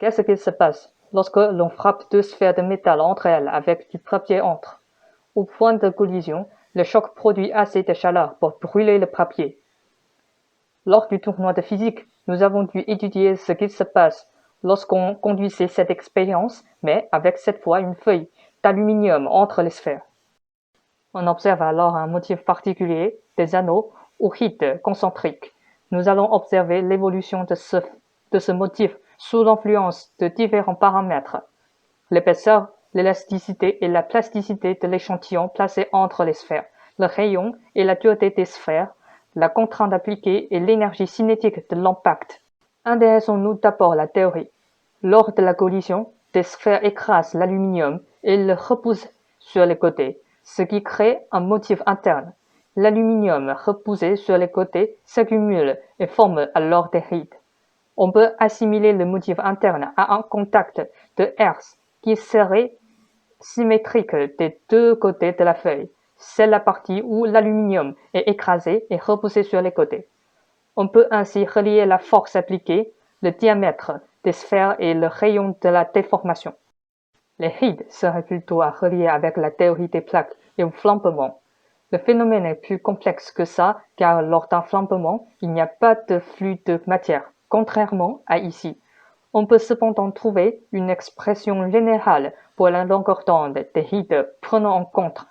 Qu'est-ce qui se passe lorsque l'on frappe deux sphères de métal entre elles avec du papier entre? Au point de collision, le choc produit assez de chaleur pour brûler le papier. Lors du tournoi de physique, nous avons dû étudier ce qui se passe lorsqu'on conduisait cette expérience, mais avec cette fois une feuille d'aluminium entre les sphères. On observe alors un motif particulier, des anneaux ou rides concentriques. Nous allons observer l'évolution de ce motif sous l'influence de différents paramètres: l'épaisseur, l'élasticité et la plasticité de l'échantillon placé entre les sphères, le rayon et la dureté des sphères, la contrainte appliquée et l'énergie cinétique de l'impact. Intéressons-nous d'abord la théorie. Lors de la collision, des sphères écrasent l'aluminium et le repoussent sur les côtés, ce qui crée un motif interne. L'aluminium repoussé sur les côtés s'accumule et forme alors des rides. On peut assimiler le motif interne à un contact de hertz qui serait symétrique des deux côtés de la feuille. C'est la partie où l'aluminium est écrasé et repoussé sur les côtés. On peut ainsi relier la force appliquée, le diamètre des sphères et le rayon de la déformation. Les rides seraient plutôt à relier avec la théorie des plaques et au flambement. Le phénomène est plus complexe que ça, car lors d'un flambement, il n'y a pas de flux de matière, contrairement à ici. On peut cependant trouver une expression générale pour la longueur d'onde des rides prenant en compte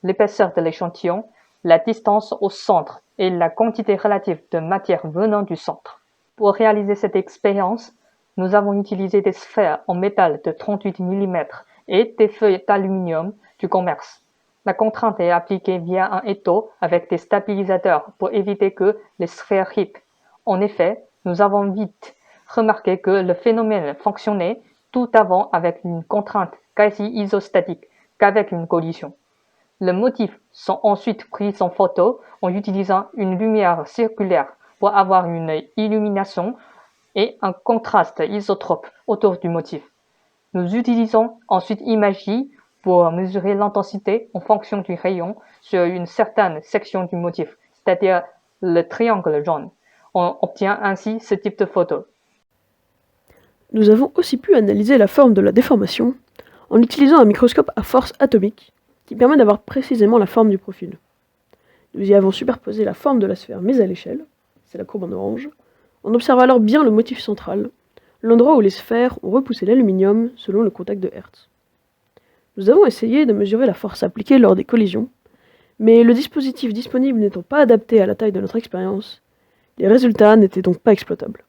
l'épaisseur de l'échantillon, la distance au centre et la quantité relative de matière venant du centre. Pour réaliser cette expérience, nous avons utilisé des sphères en métal de 38 mm et des feuilles d'aluminium du commerce. La contrainte est appliquée via un étau avec des stabilisateurs pour éviter que les sphères ripent. En effet, nous avons vite remarqué que le phénomène fonctionnait tout avant avec une contrainte quasi isostatique qu'avec une collision. Les motifs sont ensuite pris en photo en utilisant une lumière circulaire pour avoir une illumination et un contraste isotrope autour du motif. Nous utilisons ensuite imagerie pour mesurer l'intensité en fonction du rayon sur une certaine section du motif, c'est-à-dire le triangle jaune. On obtient ainsi ce type de photo. Nous avons aussi pu analyser la forme de la déformation en utilisant un microscope à force atomique qui permet d'avoir précisément la forme du profil. Nous y avons superposé la forme de la sphère mise à l'échelle, c'est la courbe en orange. On observe alors bien le motif central, l'endroit où les sphères ont repoussé l'aluminium selon le contact de Hertz. Nous avons essayé de mesurer la force appliquée lors des collisions, mais le dispositif disponible n'étant pas adapté à la taille de notre expérience, les résultats n'étaient donc pas exploitables.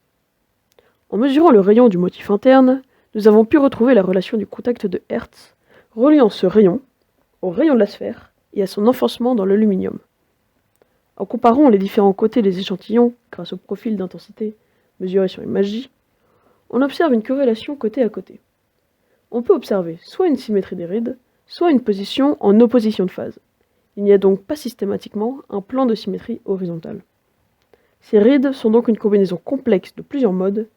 En mesurant le rayon du motif interne, nous avons pu retrouver la relation du contact de Hertz, reliant ce rayon au rayon de la sphère et à son enfoncement dans l'aluminium. En comparant les différents côtés des échantillons grâce au profil d'intensité mesuré sur imagerie, on observe une corrélation côté à côté. On peut observer soit une symétrie des rides, soit une position en opposition de phase. Il n'y a donc pas systématiquement un plan de symétrie horizontale. Ces rides sont donc une combinaison complexe de plusieurs modes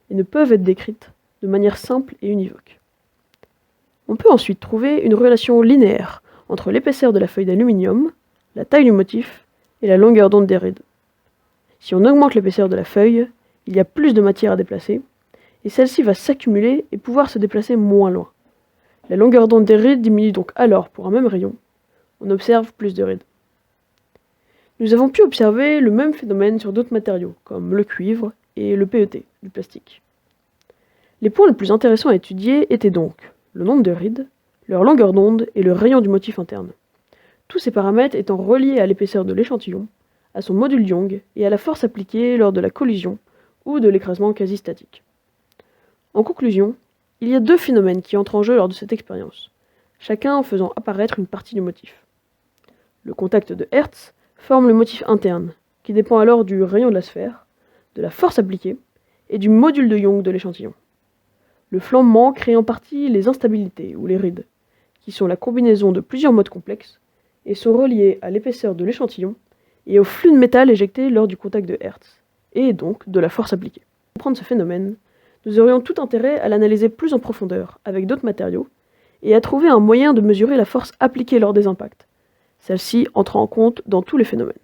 et ne peuvent être décrites de manière simple et univoque. On peut ensuite trouver une relation linéaire entre l'épaisseur de la feuille d'aluminium, la taille du motif et la longueur d'onde des rides. Si on augmente l'épaisseur de la feuille, il y a plus de matière à déplacer, et celle-ci va s'accumuler et pouvoir se déplacer moins loin. La longueur d'onde des rides diminue donc alors pour un même rayon. On observe plus de rides. Nous avons pu observer le même phénomène sur d'autres matériaux, comme le cuivre et le PET, du plastique. Les points les plus intéressants à étudier étaient donc le nombre de rides, leur longueur d'onde et le rayon du motif interne. Tous ces paramètres étant reliés à l'épaisseur de l'échantillon, à son module Young et à la force appliquée lors de la collision ou de l'écrasement quasi statique. En conclusion, il y a deux phénomènes qui entrent en jeu lors de cette expérience, chacun faisant apparaître une partie du motif. Le contact de Hertz forme le motif interne, qui dépend alors du rayon de la sphère, de la force appliquée et du module de Young de l'échantillon. Le flambement crée en partie les instabilités ou les rides, qui sont la combinaison de plusieurs modes complexes et sont reliés à l'épaisseur de l'échantillon et au flux de métal éjecté lors du contact de Hertz, et donc de la force appliquée. Pour comprendre ce phénomène, nous aurions tout intérêt à l'analyser plus en profondeur avec d'autres matériaux et à trouver un moyen de mesurer la force appliquée lors des impacts, celle-ci entrant en compte dans tous les phénomènes.